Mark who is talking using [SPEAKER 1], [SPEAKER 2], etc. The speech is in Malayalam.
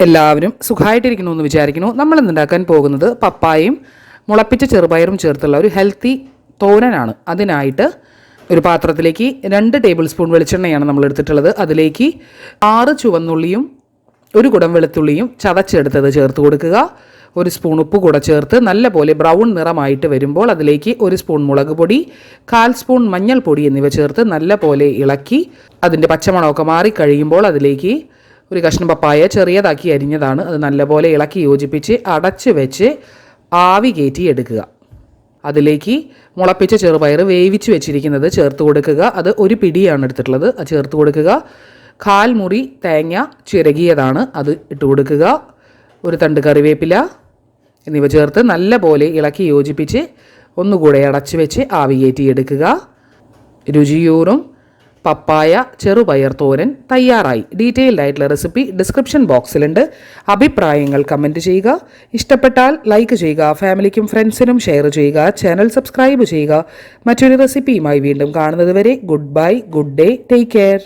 [SPEAKER 1] എല്ലാവരും സുഖമായിട്ടിരിക്കണമെന്ന് വിചാരിക്കുന്നു. നമ്മൾ ഇന്നുണ്ടാക്കാൻ പോകുന്നത് പപ്പായയും മുളപ്പിച്ച ചെറുപയറും ചേർത്തുള്ള ഒരു ഹെൽത്തി തോരനാണ്. അതിനായിട്ട് ഒരു പാത്രത്തിലേക്ക് 2 ടേബിൾ സ്പൂൺ വെളിച്ചെണ്ണയാണ് നമ്മൾ എടുത്തിട്ടുള്ളത്. അതിലേക്ക് 6 ചുവന്നുള്ളിയും 1 കുടം വെളുത്തുള്ളിയും ചതച്ചെടുത്തത് ചേർത്ത് കൊടുക്കുക. 1 സ്പൂൺ ഉപ്പ് കൂടെ ചേർത്ത് നല്ലപോലെ ബ്രൗൺ നിറമായിട്ട് വരുമ്പോൾ അതിലേക്ക് 1 സ്പൂൺ മുളക് പൊടി, 1/4 സ്പൂൺ മഞ്ഞൾപ്പൊടി എന്നിവ ചേർത്ത് നല്ലപോലെ ഇളക്കി അതിൻ്റെ പച്ചമണമൊക്കെ മാറിക്കഴിയുമ്പോൾ അതിലേക്ക് ഒരു കഷ്ണം പപ്പായ ചെറിയതാക്കി അരിഞ്ഞതാണ്. അത് നല്ലപോലെ ഇളക്കി യോജിപ്പിച്ച് അടച്ച് വെച്ച് ആവി കയറ്റി എടുക്കുക. അതിലേക്ക് മുളപ്പിച്ച ചെറുപയർ വേവിച്ച് വെച്ചിരിക്കുന്നത് ചേർത്ത് കൊടുക്കുക. അത് 1 പിടിയാണ് എടുത്തിട്ടുള്ളത്. അത് ചേർത്ത് കൊടുക്കുക. 1/4 മുറി തേങ്ങ ചിരകിയതാണ്, അത് ഇട്ട് കൊടുക്കുക. 1 തണ്ട് കറിവേപ്പില എന്നിവ ചേർത്ത് നല്ലപോലെ ഇളക്കി യോജിപ്പിച്ച് ഒന്നുകൂടെ അടച്ച് വെച്ച് ആവി കയറ്റി എടുക്കുക. രുചിയൂറും പപ്പായ ചെറുപയർ തോരൻ തയ്യാറായി. ഡീറ്റെയിൽഡ് ആയിട്ടുള്ള റെസിപ്പി ഡിസ്ക്രിപ്ഷൻ ബോക്സിലുണ്ട്. അഭിപ്രായങ്ങൾ കമൻറ്റ് ചെയ്യുക. ഇഷ്ടപ്പെട്ടാൽ ലൈക്ക് ചെയ്യുക. ഫാമിലിക്കും ഫ്രണ്ട്സിനും ഷെയർ ചെയ്യുക. ചാനൽ സബ്സ്ക്രൈബ് ചെയ്യുക. മറ്റൊരു റെസിപ്പിയുമായി വീണ്ടും കാണുന്നത് വരെ good bye, good day, take care.